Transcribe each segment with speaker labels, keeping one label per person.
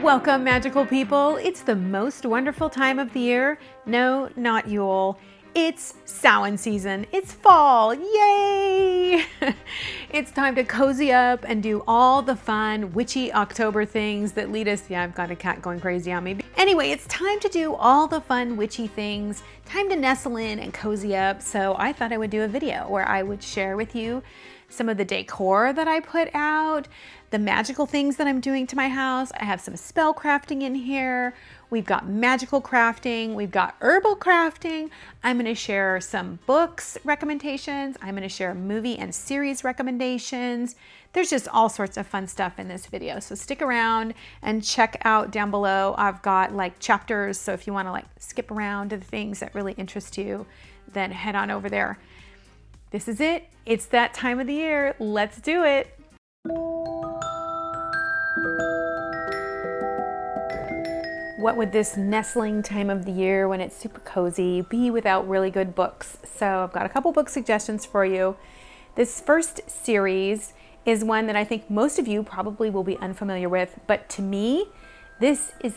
Speaker 1: Welcome, magical people. It's the most wonderful time of the year. No, not Yule. It's Samhain season. It's fall. Yay! It's time to cozy up and do all the fun witchy October things that lead us. Yeah, I've got a cat going crazy on me. Anyway, it's time to do all the fun witchy things. Time to nestle in and cozy up. So I thought I would do a video where I would share with you some of the decor that I put out, the magical things that I'm doing to my house. I have some spell crafting in here. We've got magical crafting. We've got herbal crafting. I'm going to share some books recommendations. I'm going to share movie and series recommendations. There's just all sorts of fun stuff in this video. So stick around and check out down below. I've got like chapters. So if you want to like skip around to the things that really interest you, then head on over there. This is it. It's that time of the year. Let's do it. What would this nestling time of the year when it's super cozy be without really good books? So I've got a couple book suggestions for you. This first series is one that I think most of you probably will be unfamiliar with, but to me, this is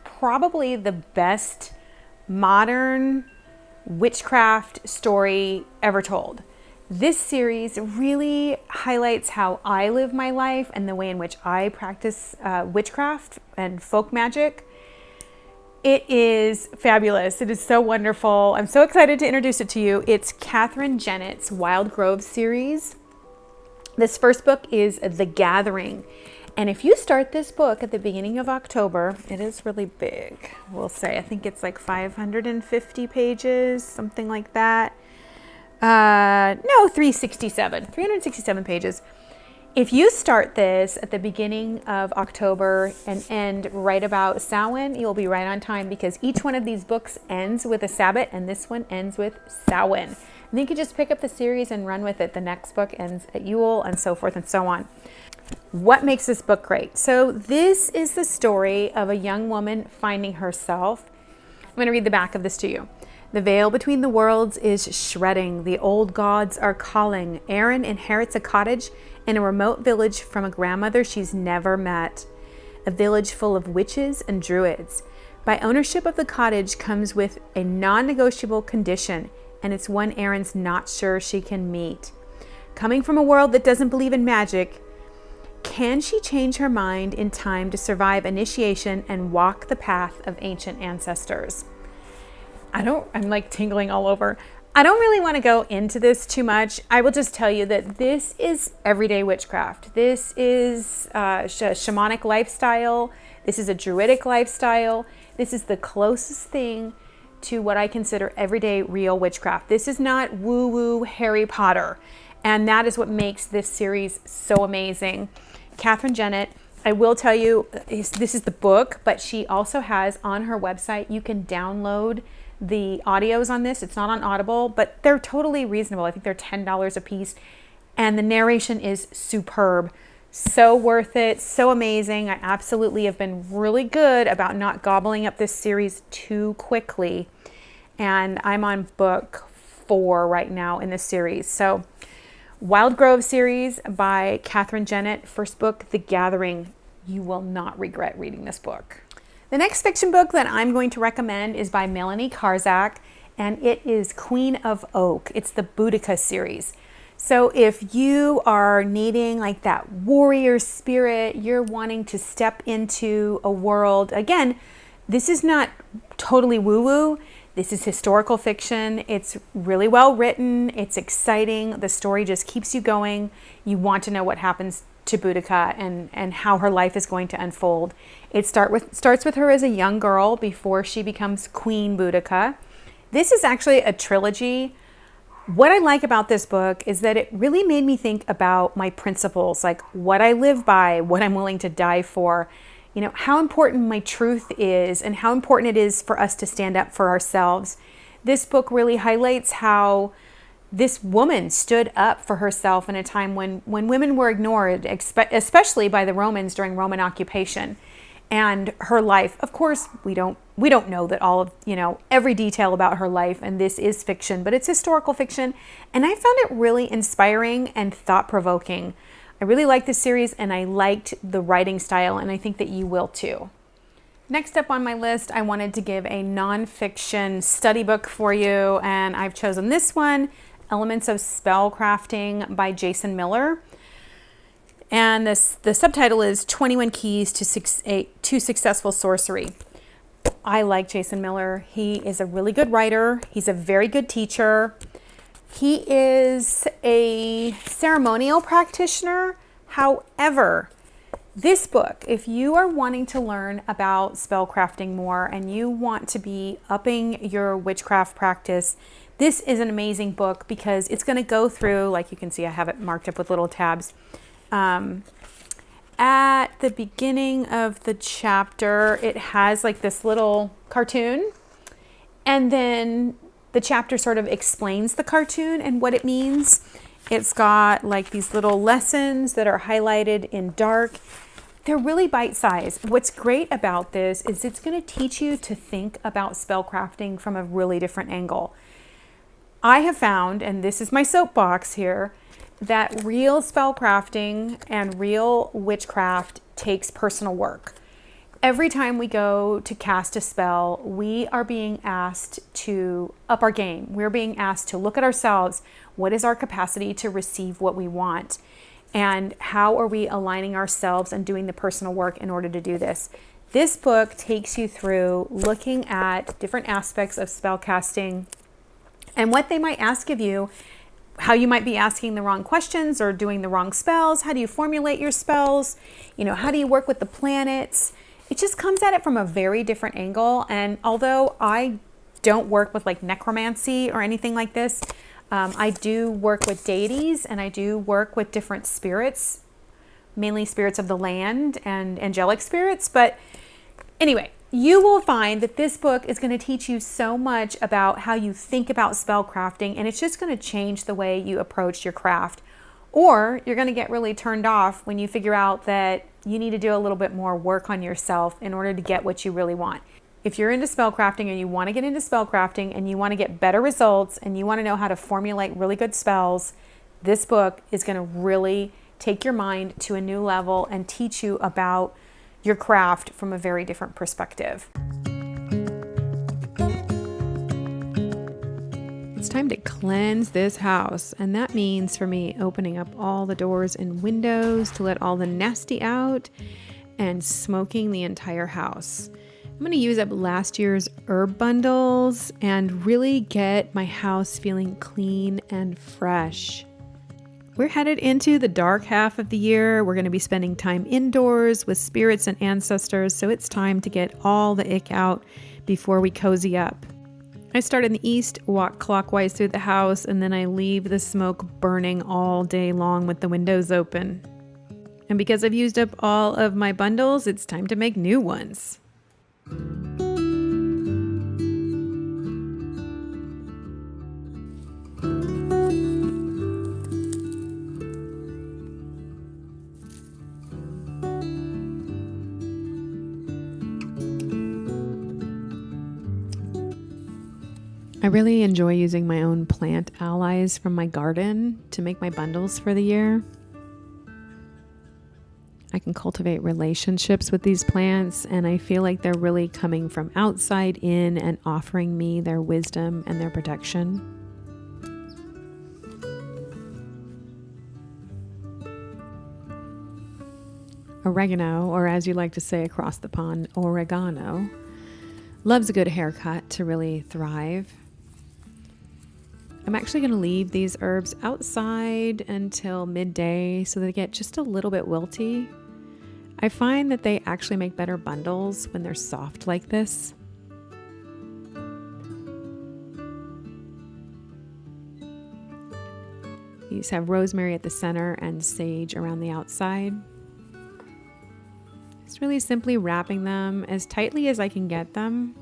Speaker 1: probably the best modern witchcraft story ever told. This series really highlights how I live my life and the way in which I practice witchcraft and folk magic. It is fabulous. It is so wonderful. I'm so excited to introduce it to you. It's Catherine Jennett's Wild Grove series. This first book is The Gathering. And if you start this book at the beginning of October, it is really big. We'll say, I think it's like 550 pages, something like that. No, 367 pages. If you start this at the beginning of October and end right about Samhain, you'll be right on time because each one of these books ends with a Sabbath and this one ends with Samhain. And then you can just pick up the series and run with it. The next book ends at Yule and so forth and so on. What makes this book great? So this is the story of a young woman finding herself. I'm going to read the back of this to you. The veil between the worlds is shredding. The old gods are calling. Erin inherits a cottage in a remote village from a grandmother she's never met. A village full of witches and druids. By ownership of the cottage comes with a non-negotiable condition, and it's one Erin's not sure she can meet. Coming from a world that doesn't believe in magic, can she change her mind in time to survive initiation and walk the path of ancient ancestors? I'm like tingling all over. I don't really want to go into this too much. I will just tell you that this is everyday witchcraft. This is a shamanic lifestyle. This is a druidic lifestyle. This is the closest thing to what I consider everyday real witchcraft. This is not woo-woo Harry Potter. And that is what makes this series so amazing. Catherine Jennett, I will tell you, this is the book, but she also has on her website, you can download the audios on this. It's not on Audible, but they're totally reasonable. I think they're $10 a piece. And the narration is superb. So worth it. So amazing. I absolutely have been really good about not gobbling up this series too quickly. And I'm on book 4 right now in this series. So Wild Grove series by Catherine Jennett. First book, The Gathering. You will not regret reading this book. The next fiction book that I'm going to recommend is by Melanie Karzak, and it is Queen of Oak. It's the Boudica series. So if you are needing like that warrior spirit, you're wanting to step into a world, again, this is not totally woo-woo. This is historical fiction. It's really well written. It's exciting. The story just keeps you going. You want to know what happens to Boudica and how her life is going to unfold. It starts with her as a young girl before she becomes Queen Boudica. This is actually a trilogy. What I like about this book is that it really made me think about my principles, like what I live by, what I'm willing to die for, you know, how important my truth is and how important it is for us to stand up for ourselves. This book really highlights how this woman stood up for herself in a time when women were ignored, especially by the Romans during Roman occupation. And her life, of course, we don't know that all of, every detail about her life, and this is fiction, but it's historical fiction. And I found it really inspiring and thought-provoking. I really liked this series and I liked the writing style, and I think that you will too. Next up on my list, I wanted to give a nonfiction study book for you, and I've chosen this one, Elements of Spellcrafting by Jason Miller. And the subtitle is 21 Keys to Successful Sorcery. I like Jason Miller. He is a really good writer. He's a very good teacher. He is a ceremonial practitioner. However, this book, if you are wanting to learn about spellcrafting more and you want to be upping your witchcraft practice, this is an amazing book because it's going to go through, like you can see, I have it marked up with little tabs. At the beginning of the chapter, it has like this little cartoon, and then the chapter sort of explains the cartoon and what it means. It's got like these little lessons that are highlighted in dark. They're really bite-sized. What's great about this is it's going to teach you to think about spellcrafting from a really different angle. I have found, and this is my soapbox here, that real spellcrafting and real witchcraft takes personal work. Every time we go to cast a spell, we are being asked to up our game. We're being asked to look at ourselves. What is our capacity to receive what we want? And how are we aligning ourselves and doing the personal work in order to do this? This book takes you through looking at different aspects of spellcasting and what they might ask of you, how you might be asking the wrong questions or doing the wrong spells. How do you formulate your spells? How do you work with the planets? It just comes at it from a very different angle. And although I don't work with like necromancy or anything like this, I do work with deities and I do work with different spirits, mainly spirits of the land and angelic spirits. But anyway, you will find that this book is going to teach you so much about how you think about spell crafting, and it's just going to change the way you approach your craft. Or you're going to get really turned off when you figure out that you need to do a little bit more work on yourself in order to get what you really want. If you're into spell crafting and you want to get into spell crafting and you want to get better results and you want to know how to formulate really good spells, this book is going to really take your mind to a new level and teach you about your craft from a very different perspective. It's time to cleanse this house, and that means for me opening up all the doors and windows to let all the nasty out and smoking the entire house. I'm going to use up last year's herb bundles and really get my house feeling clean and fresh. We're headed into the dark half of the year. We're going to be spending time indoors with spirits and ancestors, so it's time to get all the ick out before we cozy up. I start in the east, walk clockwise through the house, and then I leave the smoke burning all day long with the windows open. And because I've used up all of my bundles, it's time to make new ones. I really enjoy using my own plant allies from my garden to make my bundles for the year. I can cultivate relationships with these plants, and I feel like they're really coming from outside in and offering me their wisdom and their protection. Oregano, or as you like to say across the pond, oregano, loves a good haircut to really thrive. I'm actually going to leave these herbs outside until midday so they get just a little bit wilty. I find that they actually make better bundles when they're soft like this. These have rosemary at the center and sage around the outside. Just really simply wrapping them as tightly as I can get them.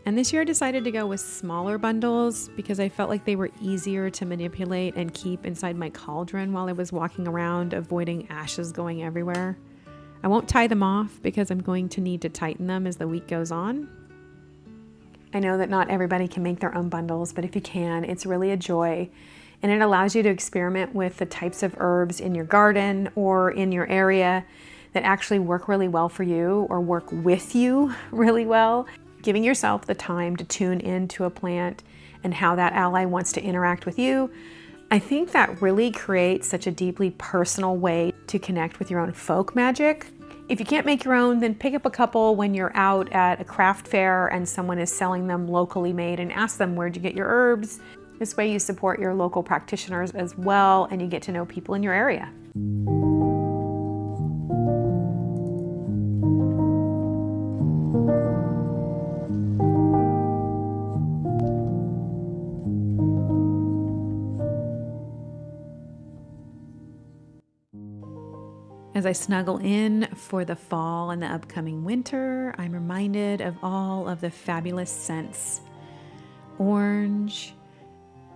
Speaker 1: And this year I decided to go with smaller bundles because I felt like they were easier to manipulate and keep inside my cauldron while I was walking around, avoiding ashes going everywhere. I won't tie them off because I'm going to need to tighten them as the week goes on. I know that not everybody can make their own bundles, but if you can, it's really a joy. And it allows you to experiment with the types of herbs in your garden or in your area that actually work really well for you or work with you really well. Giving yourself the time to tune into a plant and how that ally wants to interact with you, I think that really creates such a deeply personal way to connect with your own folk magic. If you can't make your own, then pick up a couple when you're out at a craft fair and someone is selling them locally made, and ask them, where'd you get your herbs? This way you support your local practitioners as well, and you get to know people in your area. As I snuggle in for the fall and the upcoming winter, I'm reminded of all of the fabulous scents. Orange,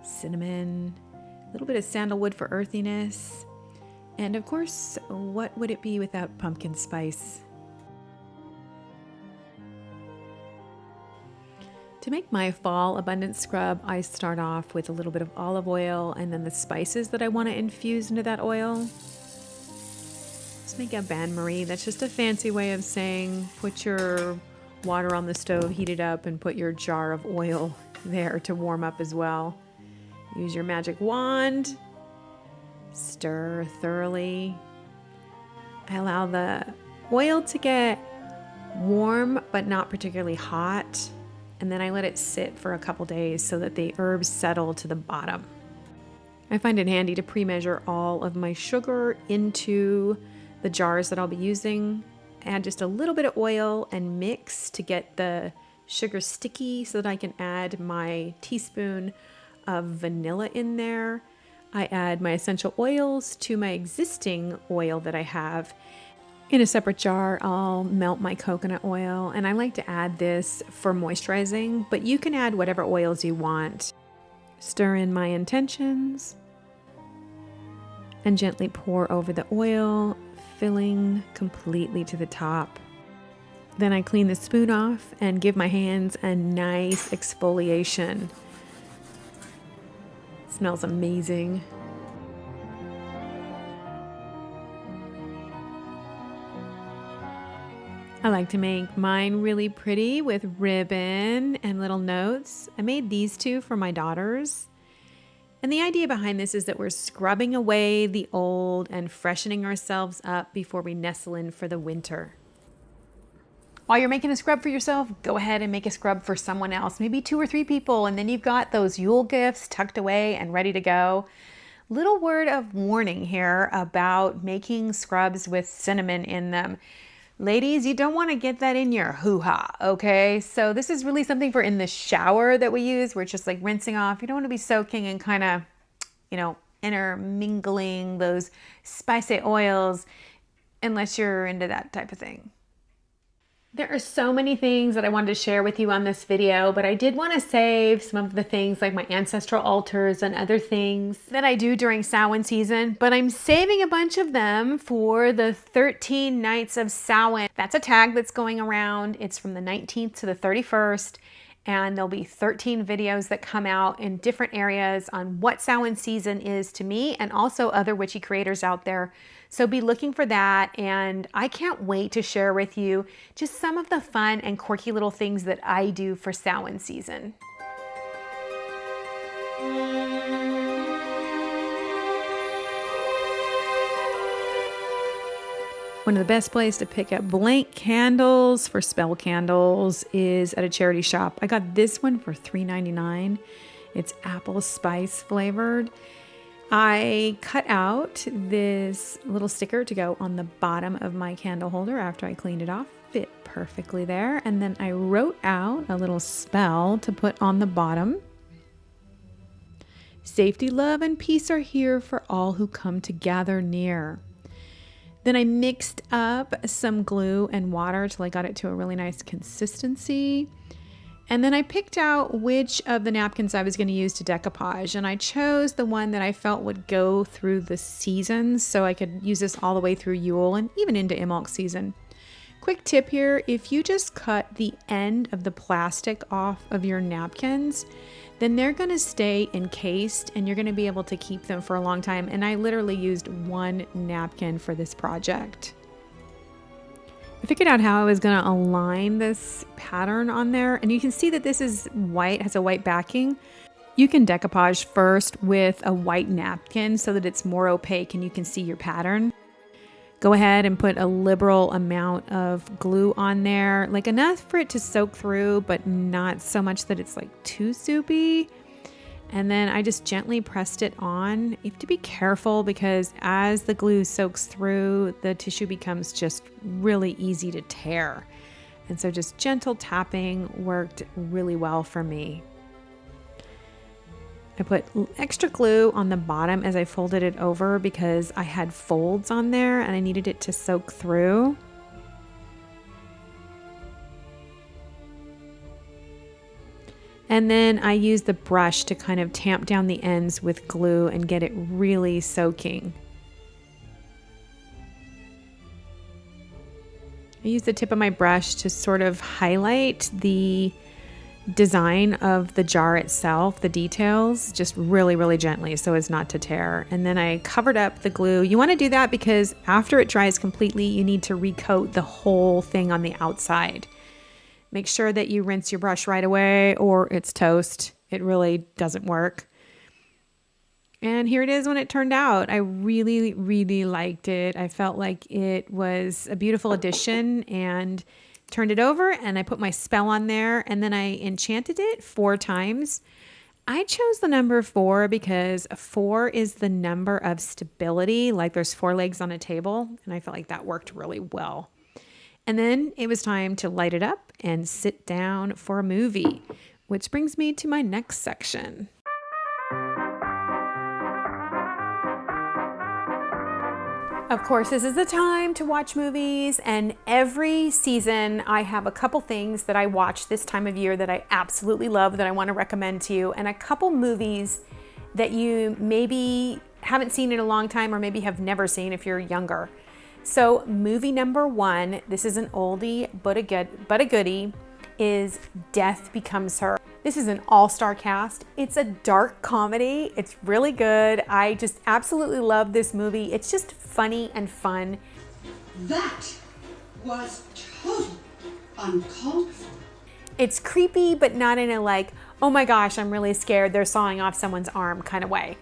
Speaker 1: cinnamon, a little bit of sandalwood for earthiness, and of course, what would it be without pumpkin spice? To make my fall abundance scrub, I start off with a little bit of olive oil and then the spices that I want to infuse into that oil. Let's make a bain-marie. That's just a fancy way of saying put your water on the stove, heat it up, and put your jar of oil there to warm up as well. Use your magic wand, stir thoroughly. I allow the oil to get warm but not particularly hot, and then I let it sit for a couple days so that the herbs settle to the bottom. I find it handy to pre-measure all of my sugar into the jars that I'll be using. Add just a little bit of oil and mix to get the sugar sticky so that I can add my teaspoon of vanilla in there. I add my essential oils to my existing oil that I have. In a separate jar, I'll melt my coconut oil, and I like to add this for moisturizing, but you can add whatever oils you want. Stir in my intentions and gently pour over the oil, filling completely to the top. Then I clean the spoon off and give my hands a nice exfoliation. It smells amazing. I like to make mine really pretty with ribbon and little notes. I made these two for my daughters. And the idea behind this is that we're scrubbing away the old and freshening ourselves up before we nestle in for the winter. While you're making a scrub for yourself, go ahead and make a scrub for someone else, maybe 2 or 3 people, and then you've got those Yule gifts tucked away and ready to go. Little word of warning here about making scrubs with cinnamon in them. Ladies, you don't want to get that in your hoo-ha, okay? So this is really something for in the shower that we use. We're just like rinsing off. You don't want to be soaking and kind of, intermingling those spicy oils unless you're into that type of thing. There are so many things that I wanted to share with you on this video, but I did want to save some of the things like my ancestral altars and other things that I do during Samhain season, but I'm saving a bunch of them for the 13 nights of Samhain. That's a tag that's going around. It's from the 19th to the 31st, and there'll be 13 videos that come out in different areas on what Samhain season is to me and also other witchy creators out there. So be looking for that, and I can't wait to share with you just some of the fun and quirky little things that I do for Samhain season. One of the best places to pick up blank candles for spell candles is at a charity shop. I got this one for $3.99. It's apple spice flavored. I cut out this little sticker to go on the bottom of my candle holder after I cleaned it off. Fit perfectly there. And then I wrote out a little spell to put on the bottom. Safety, love, and peace are here for all who come to gather near. Then I mixed up some glue and water till I got it to a really nice consistency. And then I picked out which of the napkins I was going to use to decoupage, and I chose the one that I felt would go through the seasons, so I could use this all the way through Yule and even into Imbolc season. Quick tip here, if you just cut the end of the plastic off of your napkins, then they're going to stay encased and you're going to be able to keep them for a long time. And I literally used one napkin for this project. I figured out how I was going to align this pattern on there, and you can see that this is white, has a white backing. You can decoupage first with a white napkin so that it's more opaque and you can see your pattern. Go ahead and put a liberal amount of glue on there, like enough for it to soak through, but not so much that it's like too soupy. And then I just gently pressed it on. You have to be careful because as the glue soaks through, the tissue becomes just really easy to tear. And so just gentle tapping worked really well for me. I put extra glue on the bottom as I folded it over because I had folds on there and I needed it to soak through. And then I used the brush to kind of tamp down the ends with glue and get it really soaking. I used the tip of my brush to sort of highlight the design of the jar itself, the details, just really, really gently so as not to tear. And then I covered up the glue. You want to do that because after it dries completely, you need to recoat the whole thing on the outside. Make sure that you rinse your brush right away or it's toast. It really doesn't work. And here it is when it turned out. I really, really liked it. I felt like it was a beautiful addition and turned it over and I put my spell on there and then I enchanted it 4 times. I chose the number 4 because 4 is the number of stability, like there's 4 legs on a table, and I felt like that worked really well. And then it was time to light it up and sit down for a movie, which brings me to my next section. Of course, this is the time to watch movies, and every season I have a couple things that I watch this time of year that I absolutely love that I want to recommend to you, and a couple movies that you maybe haven't seen in a long time or maybe have never seen if you're younger. So movie number 1, this is an oldie but a goodie, is Death Becomes Her. This is an all-star cast. It's a dark comedy. It's really good. I just absolutely love this movie. It's just funny and fun.
Speaker 2: That was totally uncalled for.
Speaker 1: It's creepy, but not in a like, oh my gosh, I'm really scared, they're sawing off someone's arm kind of way.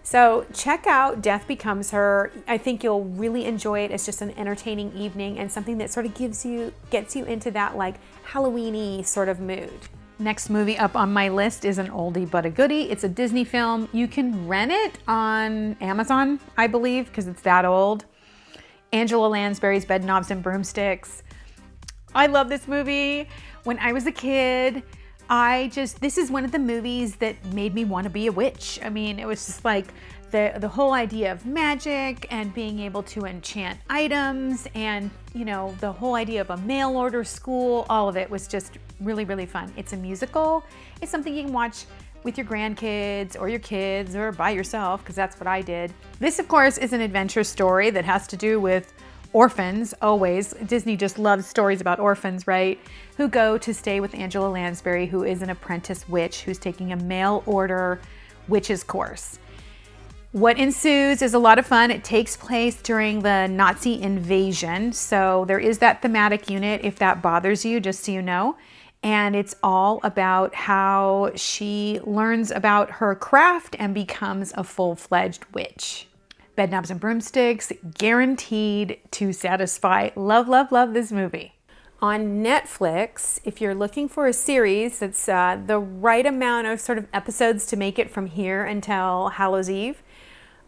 Speaker 1: So check out Death Becomes Her. I think you'll really enjoy it. It's just an entertaining evening and something that sort of gets you into that like Halloween-y sort of mood. Next movie up on my list is an oldie but a goodie. It's a Disney film. You can rent it on Amazon, I believe, because it's that old. Angela Lansbury's Bed Knobs and Broomsticks. I love this movie. When I was a kid, this is one of the movies that made me want to be a witch. I mean, it was just like the whole idea of magic and being able to enchant items and, you know, the whole idea of a mail order school, all of it was just really, really fun. It's a musical. It's something you can watch with your grandkids or your kids or by yourself, because that's what I did. This, of course, is an adventure story that has to do with orphans, always. Disney just loves stories about orphans, right? Who go to stay with Angela Lansbury, who is an apprentice witch who's taking a mail order witch's course. What ensues is a lot of fun. It takes place during the Nazi invasion, so there is that thematic unit if that bothers you, just so you know. And it's all about how she learns about her craft and becomes a full-fledged witch. Bed Knobs and Broomsticks, guaranteed to satisfy. Love, love, love this movie. On Netflix, if you're looking for a series that's the right amount of sort of episodes to make it from here until Hallows Eve,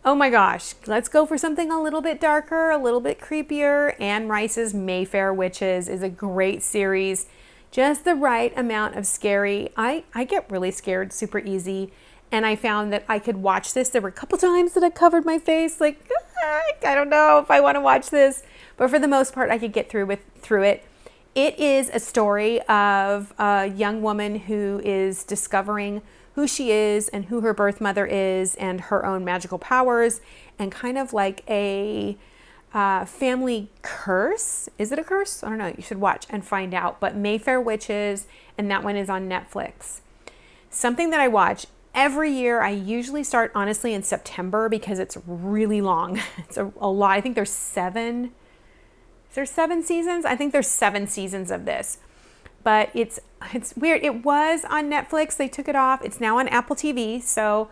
Speaker 1: oh my gosh, let's go for something a little bit darker, a little bit creepier. Anne Rice's Mayfair Witches is a great series. Just the right amount of scary. I get really scared super easy. And I found that I could watch this. There were a couple times that I covered my face, like, I don't know if I want to watch this. But for the most part, I could get through it. It is a story of a young woman who is discovering who she is and who her birth mother is and her own magical powers, and kind of like a family curse. Is it a curse? I don't know. You should watch and find out. But Mayfair Witches, and that one is on Netflix. Something that I watch every year, I usually start honestly in September because it's really long. It's a lot. I think there's 7 there 7 seasons? I think there's 7 seasons of this. But it's weird. It was on Netflix. They took it off. It's now on Apple TV. So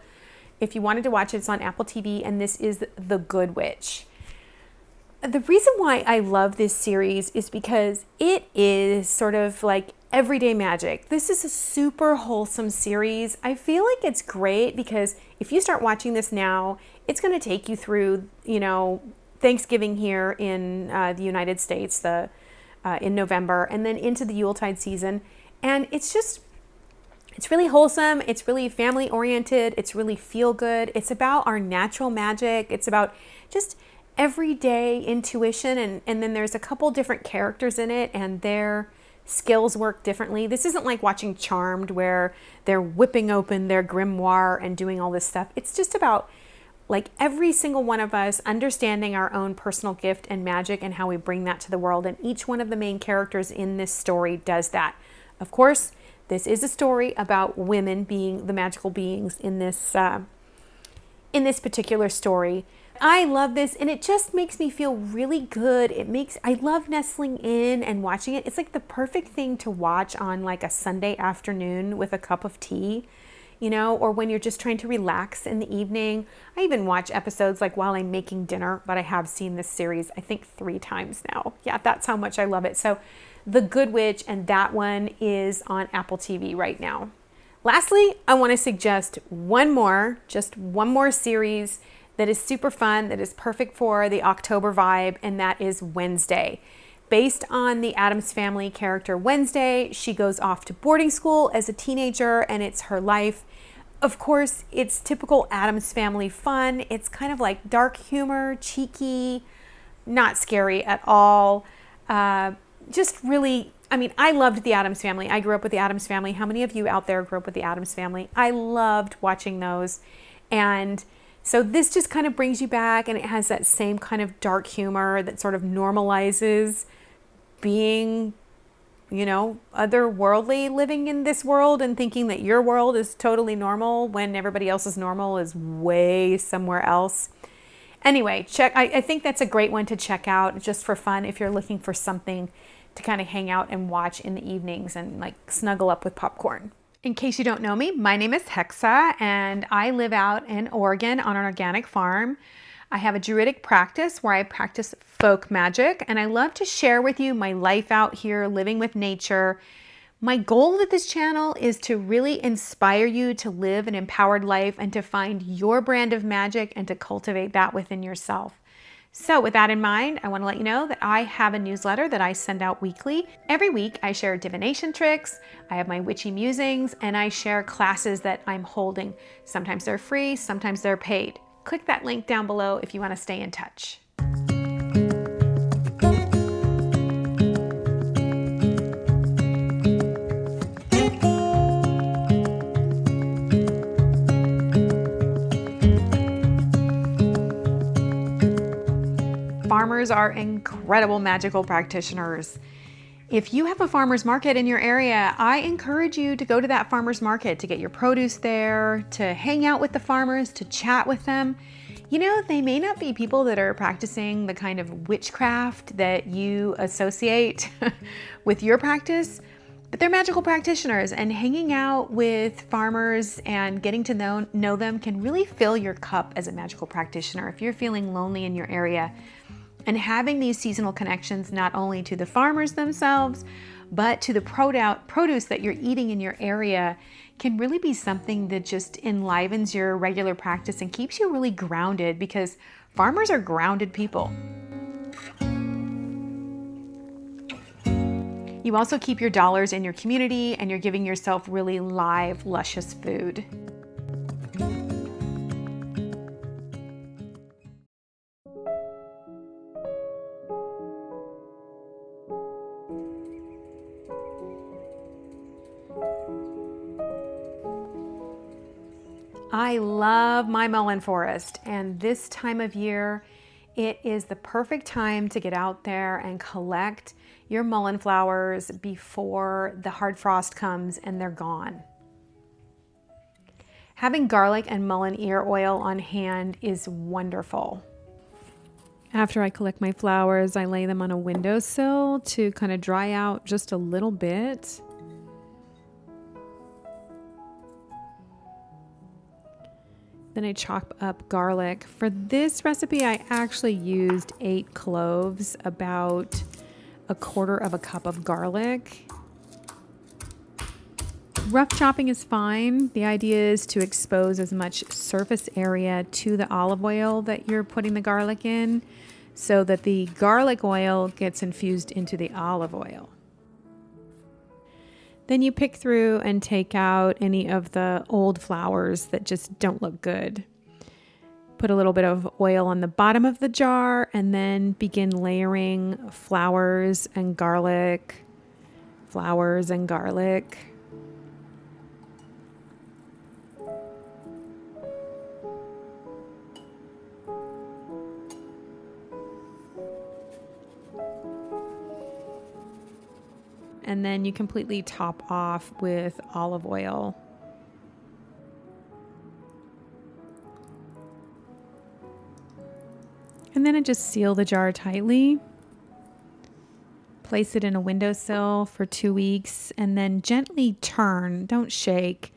Speaker 1: if you wanted to watch it, it's on Apple TV, and this is The Good Witch. The reason why I love this series is because it is sort of like everyday magic. This is a super wholesome series. I feel like it's great because if you start watching this now, it's going to take you through, Thanksgiving here in the United States, in November, and then into the Yuletide season. And it's really wholesome. It's really family oriented. It's really feel good. It's about our natural magic. It's about just everyday intuition. And then there's a couple different characters in it, and their skills work differently. This isn't like watching Charmed where they're whipping open their grimoire and doing all this stuff. It's just about like every single one of us understanding our own personal gift and magic and how we bring that to the world. And each one of the main characters in this story does that. Of course, this is a story about women being the magical beings in this particular story. I love this, and it just makes me feel really good. I love nestling in and watching it. It's like the perfect thing to watch on like a Sunday afternoon with a cup of tea, or when you're just trying to relax in the evening. I even watch episodes like while I'm making dinner, but I have seen this series, I think 3 times now. Yeah, that's how much I love it. So The Good Witch, and that one is on Apple TV right now. Lastly, I want to suggest one more series that is super fun, that is perfect for the October vibe, and that is Wednesday. Based on the Addams Family character Wednesday, she goes off to boarding school as a teenager, and it's her life. Of course, it's typical Addams Family fun. It's kind of like dark humor, cheeky, not scary at all. Just really, I loved the Addams Family. I grew up with the Addams Family. How many of you out there grew up with the Addams Family? I loved watching those. And so this just kind of brings you back, and it has that same kind of dark humor that sort of normalizes being, otherworldly, living in this world and thinking that your world is totally normal when everybody else's normal is way somewhere else. Anyway, I think that's a great one to check out just for fun if you're looking for something to kind of hang out and watch in the evenings and like snuggle up with popcorn. In case you don't know me, my name is Hexa, and I live out in Oregon on an organic farm. I have a druidic practice where I practice folk magic, and I love to share with you my life out here living with nature. My goal with this channel is to really inspire you to live an empowered life and to find your brand of magic and to cultivate that within yourself. So with that in mind, I want to let you know that I have a newsletter that I send out weekly. Every week I share divination tricks, I have my witchy musings, and I share classes that I'm holding. Sometimes they're free, sometimes they're paid. Click that link down below if you want to stay in touch. Farmers are incredible magical practitioners. If you have a farmer's market in your area, I encourage you to go to that farmer's market to get your produce there, to hang out with the farmers, to chat with them. They may not be people that are practicing the kind of witchcraft that you associate with your practice, but they're magical practitioners, and hanging out with farmers and getting to know them can really fill your cup as a magical practitioner if you're feeling lonely in your area. And having these seasonal connections not only to the farmers themselves, but to the produce that you're eating in your area can really be something that just enlivens your regular practice and keeps you really grounded, because farmers are grounded people. You also keep your dollars in your community, and you're giving yourself really live, luscious food. I love my mullein forest, and this time of year, it is the perfect time to get out there and collect your mullein flowers before the hard frost comes and they're gone. Having garlic and mullein ear oil on hand is wonderful. After I collect my flowers, I lay them on a windowsill to kind of dry out just a little bit. Then I chop up garlic. For this recipe, I actually used 8 cloves, about 1/4 cup of garlic. Rough chopping is fine. The idea is to expose as much surface area to the olive oil that you're putting the garlic in, so that the garlic oil gets infused into the olive oil. Then you pick through and take out any of the old flowers that just don't look good. Put a little bit of oil on the bottom of the jar and then begin layering flowers and garlic, flowers and garlic. And then you completely top off with olive oil. And then I just seal the jar tightly. Place it in a windowsill for 2 weeks and then gently turn, don't shake.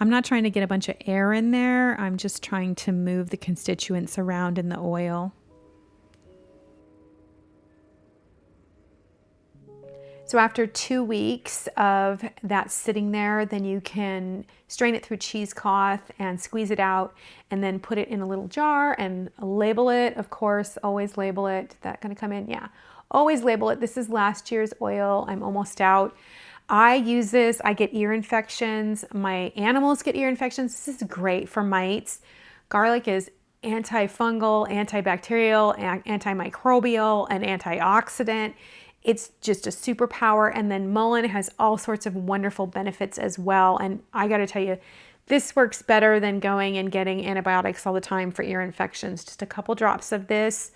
Speaker 1: I'm not trying to get a bunch of air in there. I'm just trying to move the constituents around in the oil. So after 2 weeks of that sitting there, then you can strain it through cheesecloth and squeeze it out and then put it in a little jar and label it. Of course, always label it. Is that gonna come in? Yeah, always label it. This is last year's oil. I'm almost out. I use this, I get ear infections. My animals get ear infections. This is great for mites. Garlic is antifungal, antibacterial, antimicrobial, and antioxidant. It's just a superpower. And then mullein has all sorts of wonderful benefits as well. And I got to tell you, this works better than going and getting antibiotics all the time for ear infections. Just a couple drops of this,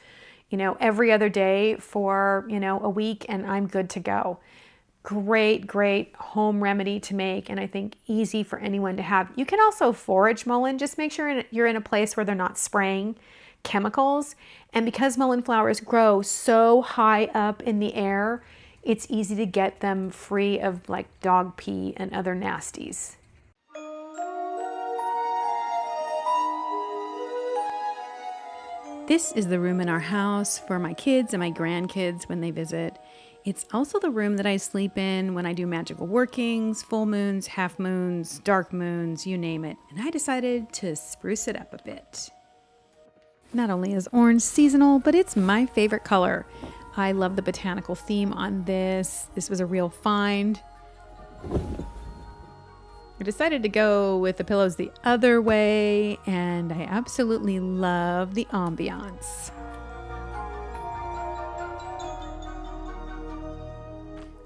Speaker 1: every other day for, a week, and I'm good to go. Great, great home remedy to make, and I think easy for anyone to have. You can also forage mullein. Just make sure you're in a place where they're not spraying chemicals. And because mullein flowers grow so high up in the air, it's easy to get them free of like dog pee and other nasties. This is the room in our house for my kids and my grandkids when they visit. It's also the room that I sleep in when I do magical workings, full moons, half moons, dark moons, you name it. And I decided to spruce it up a bit. Not only is orange seasonal, but it's my favorite color. I love the botanical theme on this. This was a real find. I decided to go with the pillows the other way, and I absolutely love the ambiance.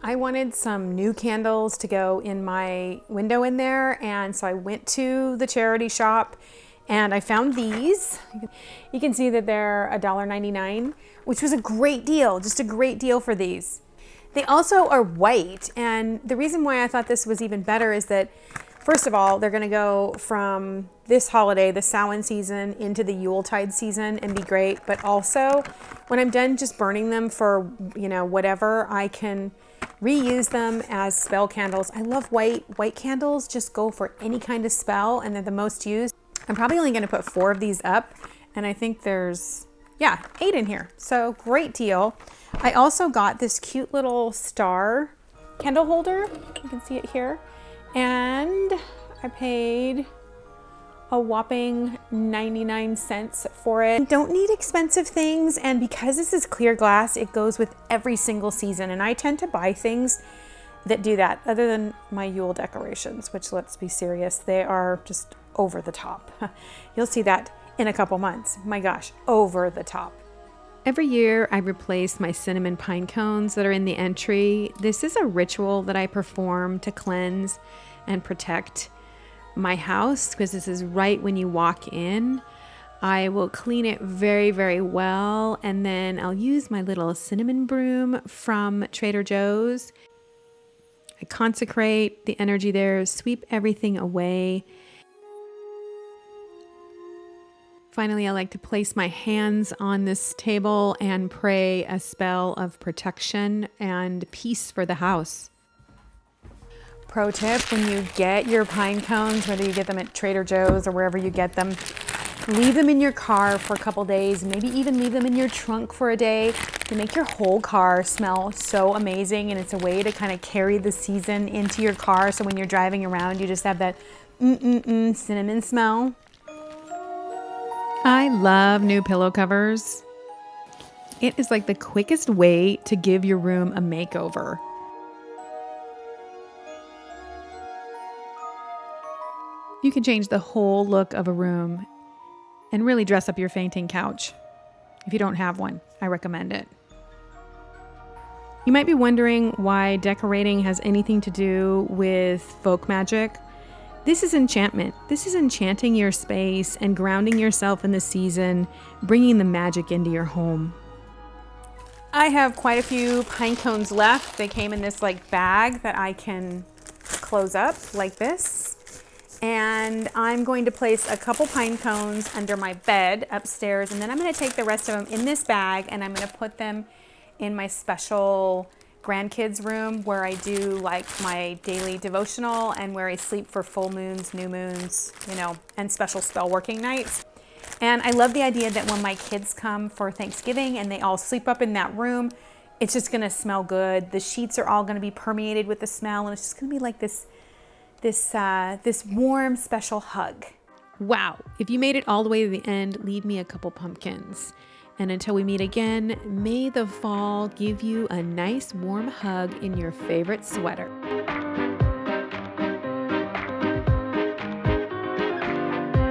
Speaker 1: I wanted some new candles to go in my window in there, and so I went to the charity shop and I found these. You can see that they're $1.99, which was a great deal, just a great deal for these. They also are white, and the reason why I thought this was even better is that, first of all, they're gonna go from this holiday, the Samhain season, into the Yuletide season and be great, but also when I'm done just burning them for, whatever, I can reuse them as spell candles. I love white. White candles just go for any kind of spell, and they're the most used. I'm probably only going to put 4 of these up, and I think there's, 8 in here. So great deal. I also got this cute little star candle holder. You can see it here. And I paid a whopping 99 cents for it. I don't need expensive things, and because this is clear glass, it goes with every single season, and I tend to buy things that do that, other than my Yule decorations, which, let's be serious, they are just over the top. You'll see that in a couple months. My gosh, over the top. Every year I replace my cinnamon pine cones that are in the entry. This is a ritual that I perform to cleanse and protect my house, because this is right when you walk in. I will clean it very, very well, and then I'll use my little cinnamon broom from Trader Joe's. I consecrate the energy there, sweep everything away. Finally, I like to place my hands on this table and pray a spell of protection and peace for the house. Pro tip, when you get your pine cones, whether you get them at Trader Joe's or wherever you get them, leave them in your car for a couple days, maybe even leave them in your trunk for a day to make your whole car smell so amazing. And it's a way to kind of carry the season into your car. So when you're driving around, you just have that cinnamon smell. I love new pillow covers. It is like the quickest way to give your room a makeover. You can change the whole look of a room and really dress up your fainting couch. If you don't have one, I recommend it. You might be wondering why decorating has anything to do with folk magic. This is enchantment. This is enchanting your space and grounding yourself in the season, bringing the magic into your home. I have quite a few pine cones left. They came in this like bag that I can close up like this. And I'm going to place a couple pine cones under my bed upstairs, and then I'm going to take the rest of them in this bag and I'm going to put them in my special grandkids room where I do like my daily devotional and where I sleep for full moons, new moons, and special spell working nights. And I love the idea that when my kids come for Thanksgiving and they all sleep up in that room, it's just going to smell good. The sheets are all going to be permeated with the smell, and it's just going to be like this warm, special hug. Wow. If you made it all the way to the end, leave me a couple pumpkins. And until we meet again, may the fall give you a nice warm hug in your favorite sweater.